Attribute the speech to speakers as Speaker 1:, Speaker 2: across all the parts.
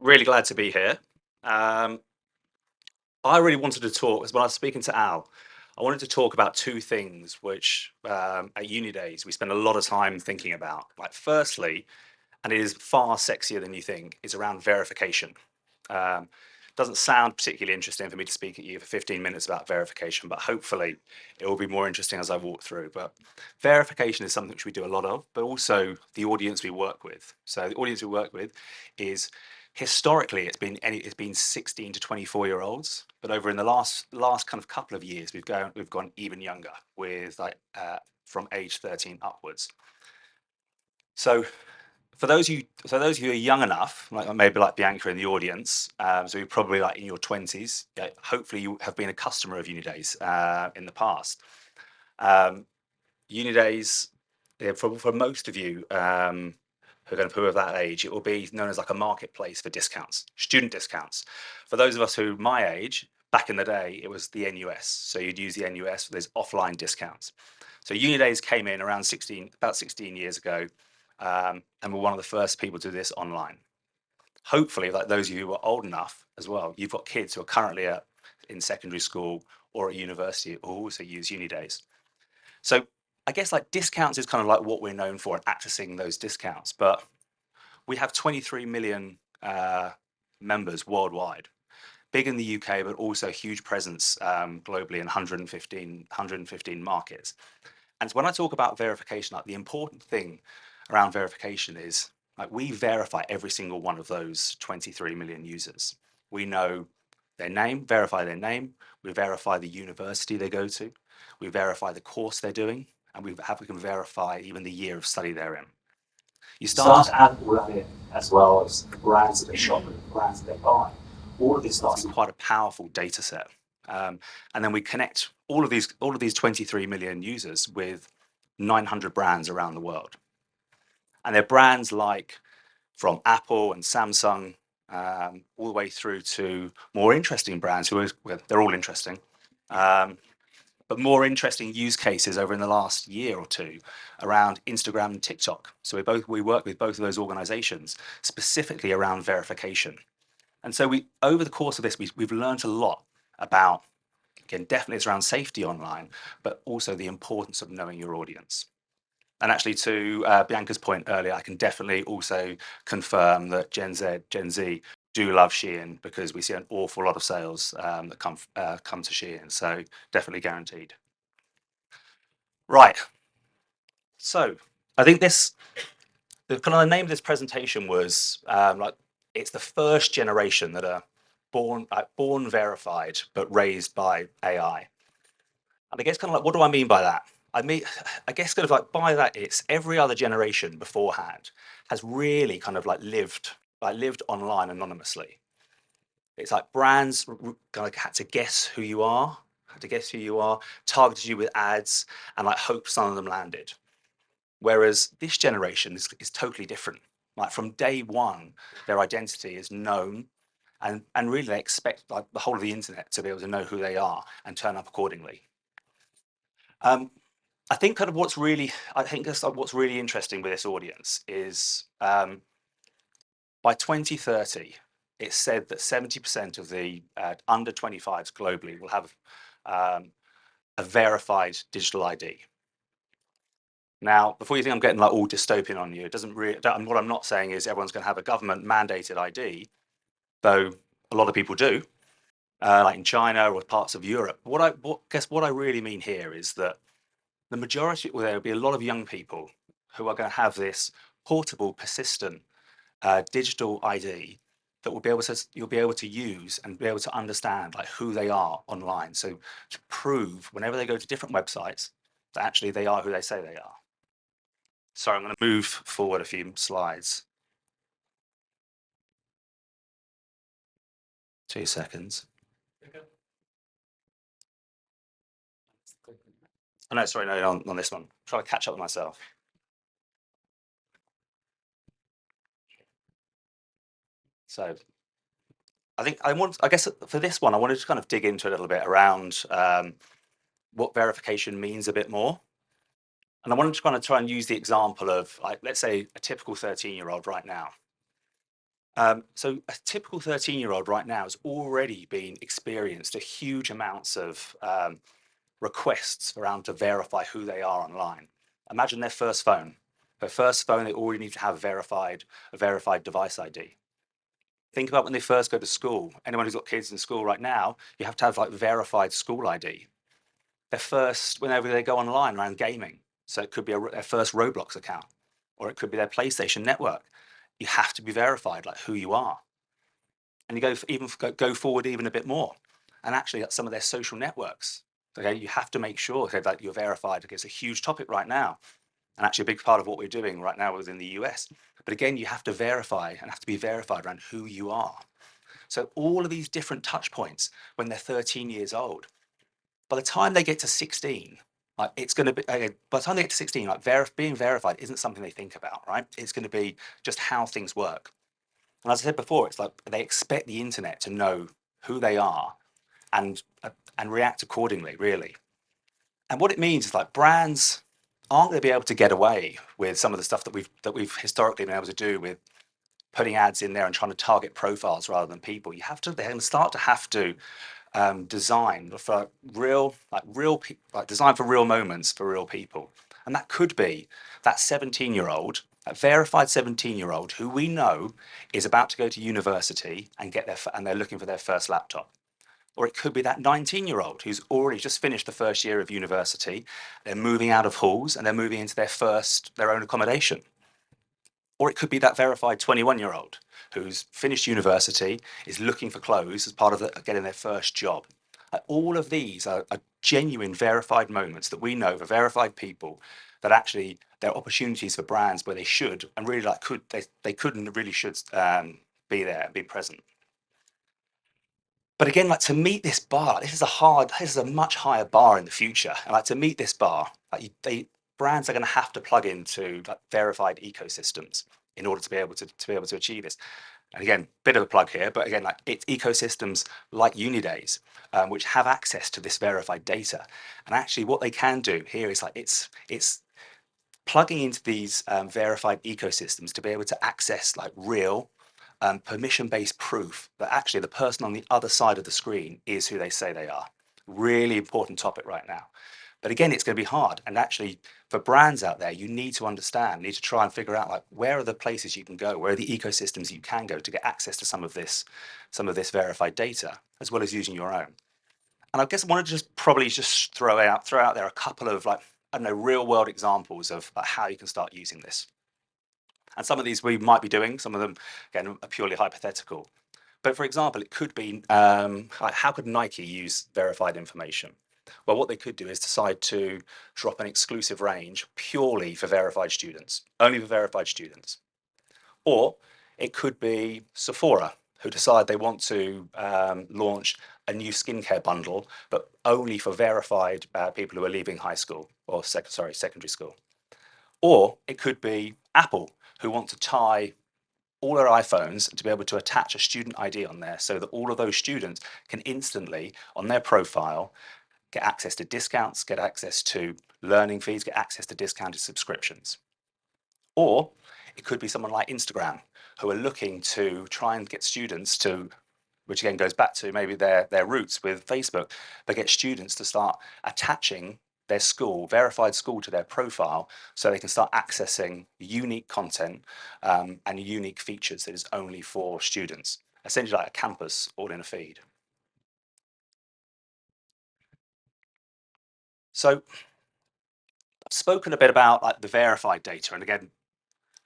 Speaker 1: Really glad to be here. Um, I really wanted to talk, as when I was speaking to Al, I wanted to talk about two things which at UNiDAYS we spend a lot of time thinking about. Like, firstly, and it is far sexier than you think, is around verification. Um, doesn't sound particularly interesting for me to speak at you for 15 minutes about verification, but hopefully it will be more interesting as I walk through. But verification is something which we do a lot of, but also the audience we work with. So the audience we work with is historically it's been 16 to 24-year olds, but over in the last kind of couple of years we've gone even younger with from age 13 upwards. So for those of you who are young enough, like maybe like Bianca in the audience, so you're probably like in your 20s, yeah, hopefully you have been a customer of UNiDAYS in the past. Um, UNiDAYS, yeah, for most of you who are of that age, it will be known as like a marketplace for discounts, student discounts. For those of us who my age, back in the day, it was the NUS. So you'd use the NUS, there's offline discounts. So UNiDAYS came in around about 16 years ago, and we're one of the first people to do this online. Hopefully, like those of you who are old enough as well, you've got kids who are currently in secondary school or at university who also use UNiDAYS. So I guess like discounts is kind of like what we're known for and accessing those discounts. But we have 23 million members worldwide, big in the UK, but also huge presence globally in 115 markets. And so when I talk about verification, like the important thing around verification is like we verify every single one of those 23 million users. We know their name, verify their name. We verify the university they go to. We verify the course they're doing, and we can verify even the year of study they're in. You start to add all that in, as well as the brands that they shop with, the brands that they buy. All of this starts to be quite a powerful data set. And then we connect all of these 23 million users with 900 brands around the world. And they're brands like from Apple and Samsung, all the way through to more interesting brands well, they're all interesting. Um, but more interesting use cases over in the last year or two around Instagram and TikTok. So we work with both of those organizations specifically around verification. And so we over the course of this, we've learned a lot about, again, definitely it's around safety online, but also the importance of knowing your audience. And actually, to Bianca's point earlier, I can definitely also confirm that Gen Z do love Shein because we see an awful lot of sales that come to Shein. So definitely guaranteed. Right. So I think the kind of the name of this presentation was like it's the first generation that are born verified but raised by AI. And I guess kind of like what do I mean by that? I mean, I guess kind of like by that it's every other generation beforehand has really kind of like lived online anonymously. It's like brands kind of had to guess who you are, targeted you with ads, and like hope some of them landed. Whereas this generation is totally different. Like from day one, their identity is known, and really they expect like the whole of the internet to be able to know who they are and turn up accordingly. Um, I think kind of I think that's like what's really interesting with this audience is by 2030, it's said that 70% of the under 25s globally will have um, a verified digital ID. Now, before you think I'm getting like all dystopian on you, it doesn't really. What I'm not saying is everyone's going to have a government mandated ID, though a lot of people do, like in China or parts of Europe. What I really mean here is that the majority, well, there will be a lot of young people who are going to have this portable, persistent digital ID that you'll be able to use and be able to understand like who they are online. So to prove whenever they go to different websites that actually they are who they say they are. Sorry, I'm going to move forward a few slides. 2 seconds. Oh, no, sorry, no, on this one. Try to catch up with myself. So I guess for this one, I wanted to kind of dig into a little bit around what verification means a bit more. And I wanted to kind of try and use the example of, like, let's say a typical 13-year-old right now. So a typical 13-year-old right now has already been experienced a huge amounts of requests around to verify who they are online. Imagine their first phone. Their first phone, they already need to have a verified device ID. Think about when they first go to school. Anyone who's got kids in school right now, you have to have like verified school ID. Their first, whenever they go online around gaming, so it could be their first Roblox account, or it could be their PlayStation network. You have to be verified, like who you are, and you go forward even a bit more, and actually at some of their social networks. Okay, you have to make sure, okay, that you're verified. Okay, it's a huge topic right now, and actually a big part of what we're doing right now within the US. But again, you have to verify and have to be verified around who you are. So all of these different touch points when they're 13 years old, by the time they get to 16, like it's going to be, by the time they get to 16, like being verified isn't something they think about, right? It's going to be just how things work. And as I said before, it's like they expect the internet to know who they are and and react accordingly, really. And what it means is like brands aren't going to be able to get away with some of the stuff that we've historically been able to do with putting ads in there and trying to target profiles rather than people. You have to then start to have to design for like design for real moments for real people, and that could be that 17-year-old, a verified 17-year-old who we know is about to go to university and and they're looking for their first laptop. Or it could be that 19-year-old who's already just finished the first year of university. They're moving out of halls and they're moving into their own accommodation. Or it could be that verified 21-year-old who's finished university, is looking for clothes as part of getting their first job. All of these are genuine verified moments that we know for verified people, that actually they're opportunities for brands where they should and really they could and really should be there and be present. But again, like to meet this bar, this is a much higher bar in the future. And like to meet this bar, brands are going to have to plug into like verified ecosystems in order to be able to achieve this. And again, bit of a plug here, but again, like it's ecosystems like UNiDAYS, which have access to this verified data. And actually, what they can do here is like it's plugging into these verified ecosystems to be able to access like real permission-based proof that actually the person on the other side of the screen is who they say they are. Really important topic right now. But again, it's going to be hard. And actually, for brands out there, you need to understand, need to try and figure out like where are the places you can go, where are the ecosystems you can go to get access to some of this verified data, as well as using your own. And I guess I wanted to just throw out there a couple of like, I don't know, real world examples of like, how you can start using this. And some of these we might be doing, some of them, again, are purely hypothetical. But for example, it could be like how could Nike use verified information? Well, what they could do is decide to drop an exclusive range purely for verified students, only for verified students. Or it could be Sephora, who decide they want to launch a new skincare bundle, but only for verified people who are leaving high school or secondary school. Or it could be Apple, who want to tie all their iPhones to be able to attach a student ID on there so that all of those students can instantly, on their profile, get access to discounts, get access to learning fees, get access to discounted subscriptions. Or it could be someone like Instagram, who are looking to try and get students to, which again goes back to maybe their roots with Facebook, but get students to start attaching their school, verified school, to their profile so they can start accessing unique content and unique features that is only for students. Essentially like a campus all in a feed. So I've spoken a bit about like the verified data, and again,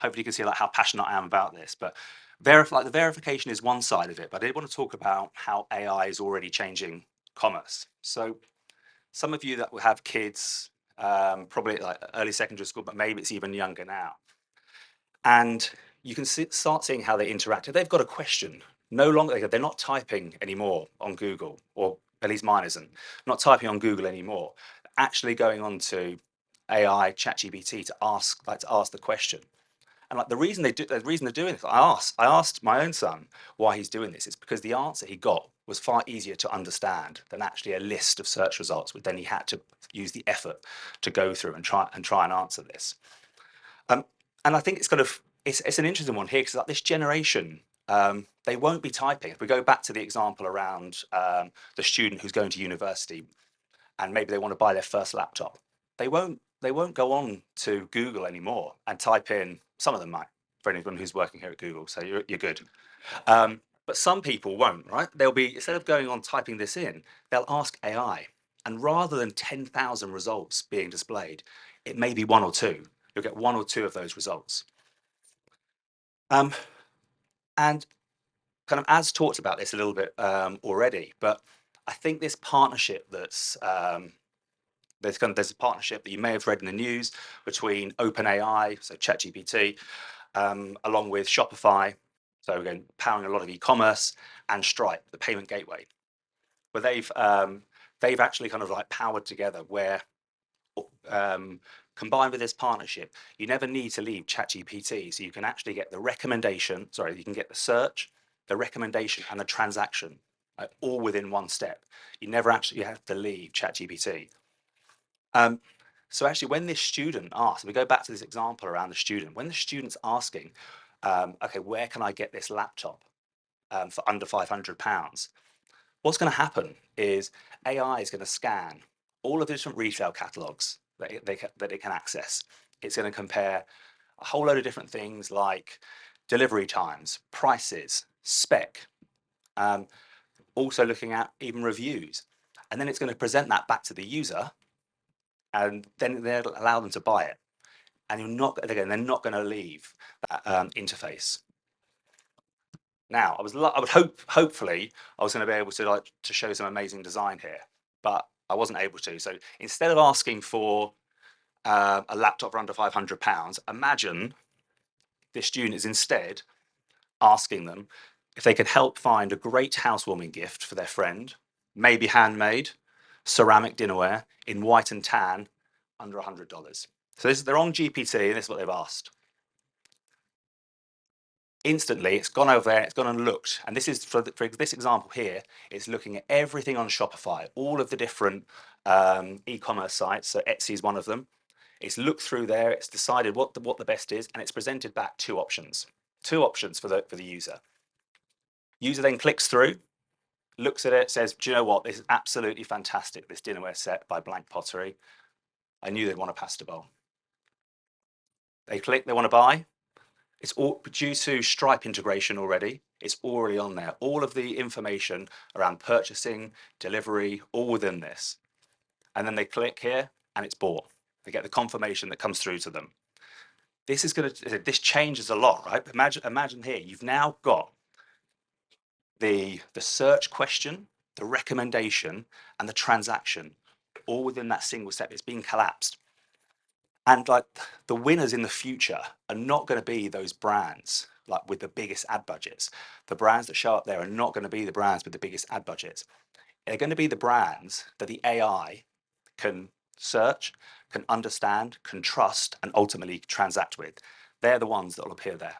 Speaker 1: hopefully you can see like how passionate I am about this, but like the verification is one side of it, but I did want to talk about how AI is already changing commerce. So some of you that will have kids, probably at like early secondary school, but maybe it's even younger now. And you can start seeing how they interact. If they've got a question, no longer, they're not typing anymore on Google, or at least mine isn't, not typing on Google anymore, actually going on to AI, ChatGPT to ask the question. And like the reason they're doing this, I asked my own son why he's doing this. It's because the answer he got was far easier to understand than actually a list of search results, but then he had to use the effort to go through and try and answer this. Um, and I think it's an interesting one here because like this generation, they won't be typing. If we go back to the example around the student who's going to university and maybe they want to buy their first laptop, they won't go on to Google anymore and type in. Some of them might, for anyone who's working here at Google, so you're good. But some people won't, right? They'll be, instead of going on typing this in, they'll ask AI. And rather than 10,000 results being displayed, it may be one or two. You'll get one or two of those results. Um, and kind of as talked about this a little bit already, but I think this partnership there's a partnership that you may have read in the news between OpenAI, so ChatGPT, along with Shopify, so again powering a lot of e-commerce, and Stripe, the payment gateway, where they've actually kind of like powered together where combined with this partnership, you never need to leave ChatGPT, so you can actually get the recommendation. Sorry, you can get the search, the recommendation, and the transaction all within one step. You never actually have to leave ChatGPT. So actually, when this student asks, we go back to this example around the student. When the student's asking, okay, where can I get this laptop for under £500? What's going to happen is AI is going to scan all of the different retail catalogs that it can access. It's going to compare a whole load of different things like delivery times, prices, spec, also looking at even reviews. And then it's going to present that back to the user, and then they'll allow them to buy it. And they're not going to leave that interface. Now, I would hopefully, I was going to be able to show some amazing design here, but I wasn't able to. So instead of asking for a laptop for under £500, imagine this student is instead asking them if they could help find a great housewarming gift for their friend, maybe handmade, ceramic dinnerware in white and tan, under $100. So they're on GPT, and this is what they've asked. Instantly, it's gone over there, it's gone and looked. And this is for this example here, it's looking at everything on Shopify, all of the different e-commerce sites. So Etsy is one of them. It's looked through there, it's decided what the best is, and it's presented back two options for the user. User then clicks through, looks at it, says, do you know what? This is absolutely fantastic, this dinnerware set by Blank Pottery. I knew they'd want a pasta bowl. They click, they want to buy. It's all due to Stripe integration already. It's already on there. All of the information around purchasing, delivery, all within this. And then they click here and it's bought. They get the confirmation that comes through to them. This changes a lot, right? Imagine here, you've now got the search question, the recommendation, and the transaction all within that single step. It's being collapsed. And like the winners in the future are not going to be those brands like with the biggest ad budgets. The brands that show up there are not going to be the brands with the biggest ad budgets. They're going to be the brands that the AI can search, can understand, can trust, and ultimately transact with. They're the ones that will appear there.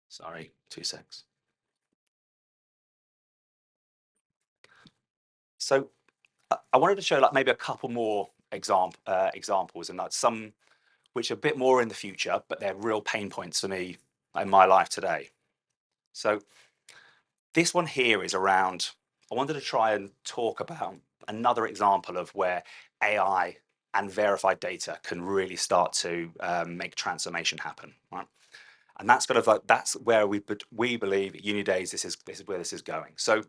Speaker 1: Sorry, 2 secs. So I wanted to show like maybe a couple more examples, and like some which are a bit more in the future, but they're real pain points for me in my life today. So this one here is around, I wanted to try and talk about another example of where AI and verified data can really start to make transformation happen, right? And that's kind of like, that's where we believe at UNiDAYS this is where this is going. So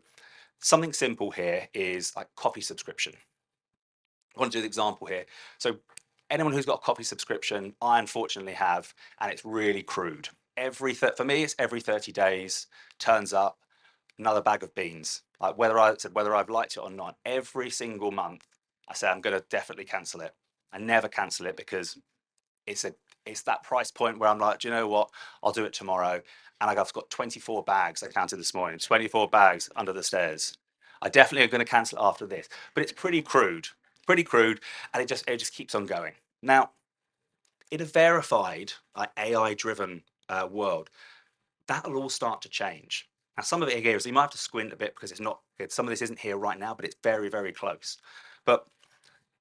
Speaker 1: something simple here is like coffee subscription. I want to do the example here. So anyone who's got a coffee subscription, I unfortunately have, and it's really crude. For me, it's every 30 days, turns up another bag of beans. Like whether I've liked it or not, every single month, I say I'm going to definitely cancel it. I never cancel it because it's that price point where I'm like, do you know what? I'll do it tomorrow. And I've got 24 bags. I counted this morning, 24 bags under the stairs. I definitely are going to cancel it after this, but it's pretty crude, and it just keeps on going. Now, in a verified, like AI-driven world, that'll all start to change. Now, some of it here is you might have to squint a bit because some of this isn't here right now, but it's very, very close. But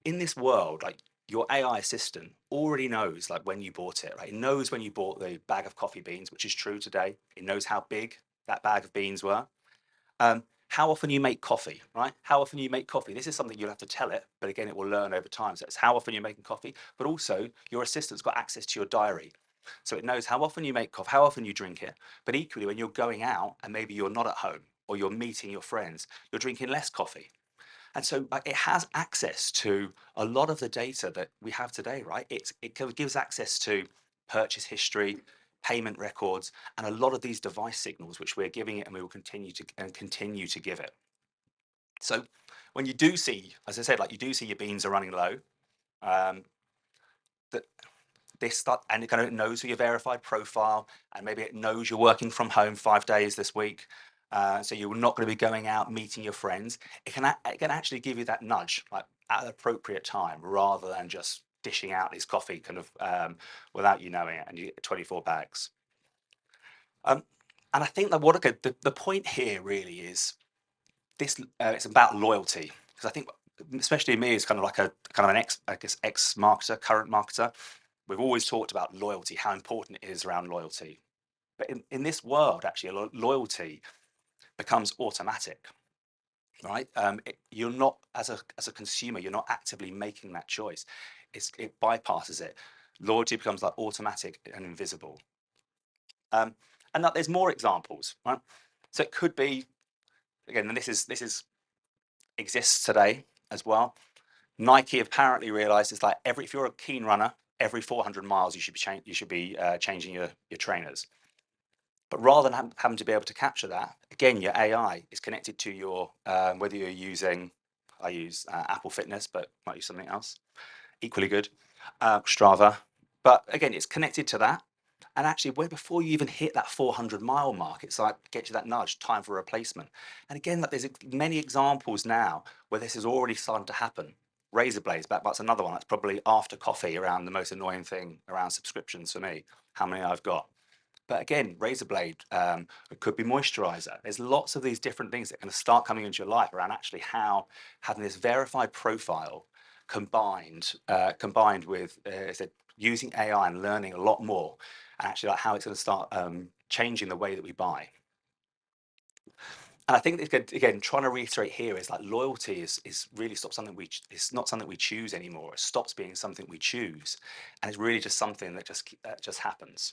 Speaker 1: in this world, like your AI assistant already knows like when you bought it, right? It knows when you bought the bag of coffee beans, which is true today. It knows how big that bag of beans were. How often you make coffee, right? How often you make coffee. This is something you'll have to tell it, but again, it will learn over time. So it's how often you're making coffee, but also your assistant's got access to your diary. So it knows how often you make coffee, how often you drink it. But equally, when you're going out and maybe you're not at home or you're meeting your friends, you're drinking less coffee. And so it has access to a lot of the data that we have today, right? It gives access to purchase history, payment records, and a lot of these device signals, which we're giving it and we will continue to give it. So when you do see, as I said, like you do see your beans are running low, um, that and it kind of knows your verified profile, and maybe it knows you're working from home 5 days this week. So you're not going to be going out meeting your friends. It can actually give you that nudge like at an appropriate time rather than just dishing out this coffee kind of without you knowing it, and you get 24 bags. Um, and I think that the point here really is this. It's about loyalty, because I think especially me as kind of like a kind of an ex marketer, current marketer, we've always talked about loyalty, how important it is around loyalty. But in this world, actually, loyalty becomes automatic, right? You're not, as a consumer, you're not actively making that choice. It bypasses it. Loyalty becomes like automatic and invisible. And that there's more examples, right? So it could be, again, and this is exists today as well. Nike apparently realized it's like if you're a keen runner, every 400 miles you should be changing your trainers. But rather than having to be able to capture that, again, your AI is connected to your whether you're using, I use Apple Fitness, but might use something else equally good, Strava. But again, it's connected to that. And actually, before you even hit that 400-mile mark, it's like get you that nudge, time for replacement. And again, like there's many examples now where this is already starting to happen. Razor blades, that's another one. That's probably after coffee around the most annoying thing around subscriptions for me. How many I've got. But again, razor blade, it could be moisturizer. There's lots of these different things that are going to start coming into your life around actually how having this verified profile combined with using AI and learning a lot more, and actually like how it's going to start changing the way that we buy. And I think again, trying to reiterate here is like loyalty is really it's not something we choose anymore. It stops being something we choose, and it's really just something that just happens.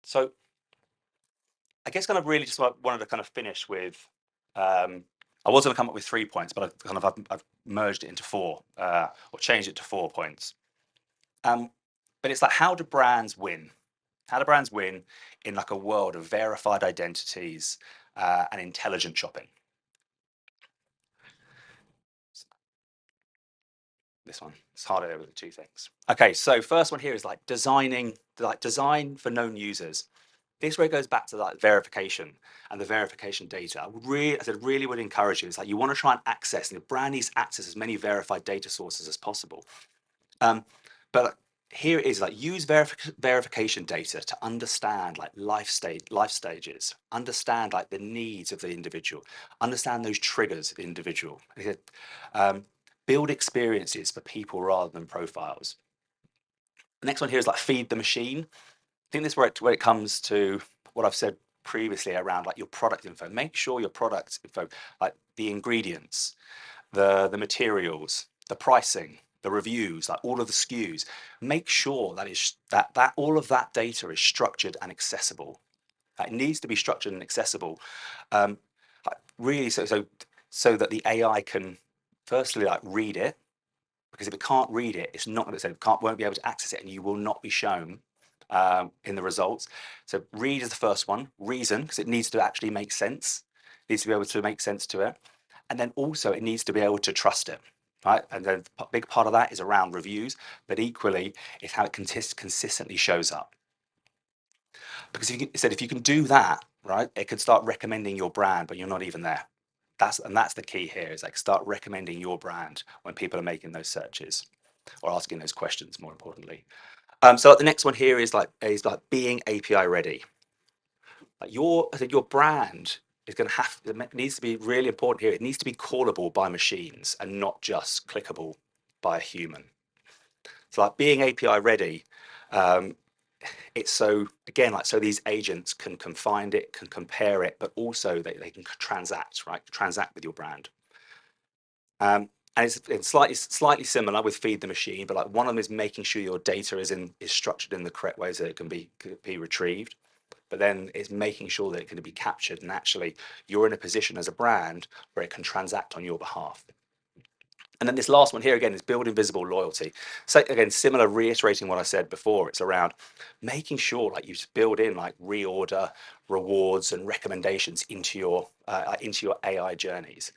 Speaker 1: So I guess kind of really just wanted to kind of finish with. I was going to come up with 3 points, but I've merged it into four, or changed it to 4 points. But it's like, how do brands win? How do brands win in like a world of verified identities and intelligent shopping? This one, it's harder with the two things. Okay, so first one here is like design for known users. This where it goes back to like verification and the verification data. I really would encourage you. It's like you want to try and access, and the brand needs to access as many verified data sources as possible. Um, but here it is, like use verification data to understand like life stages, understand like the needs of the individual, understand those triggers of the individual. Um, build experiences for people rather than profiles. The next one here is like feed the machine. I think this is where it comes to what I've said previously around like your product info. Make sure your product info, like the ingredients, the materials, the pricing, the reviews, like all of the SKUs. Make sure that all of that data is structured and accessible. It needs to be structured and accessible. Um, really, so that the AI can firstly like read it, because if it can't read it, it's not going to say won't be able to access it, and you will not be shown in the results. So read is the first one. Reason, because it needs to actually make sense. It needs to be able to make sense to it, and then also it needs to be able to trust it, right? And then a big part of that is around reviews, but equally it's how it consistently shows up. Because if you can do that, right, it could start recommending your brand, but you're not even there. That's the key here, is like start recommending your brand when people are making those searches or asking those questions, more importantly. So the next one here is like being API ready. Like your brand is going to have, it needs to be really important here. It needs to be callable by machines and not just clickable by a human. So like being API ready, um, it's so, again, like, so these agents can find it, can compare it, but also they can transact, right? Transact with your brand. And it's slightly similar with feed the machine, but like one of them is making sure your data is structured in the correct way so it can be retrieved. But then it's making sure that it can be captured, and actually you're in a position as a brand where it can transact on your behalf. And then this last one here again is build invisible loyalty. So again, similar, reiterating what I said before, it's around making sure like you build in like reorder, rewards, and recommendations into your AI journeys,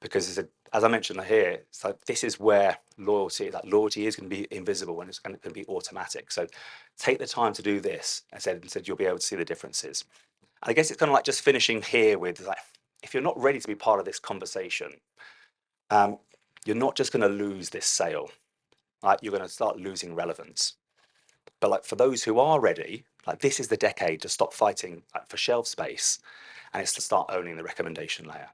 Speaker 1: because as I mentioned here, so this is where loyalty is going to be invisible and it's going to be automatic. So take the time to do this. I said you'll be able to see the differences. And I guess it's kind of like just finishing here with like, if you're not ready to be part of this conversation, um, you're not just going to lose this sale, like you're going to start losing relevance. But like for those who are ready, like this is the decade to stop fighting like, for shelf space, and it's to start owning the recommendation layer.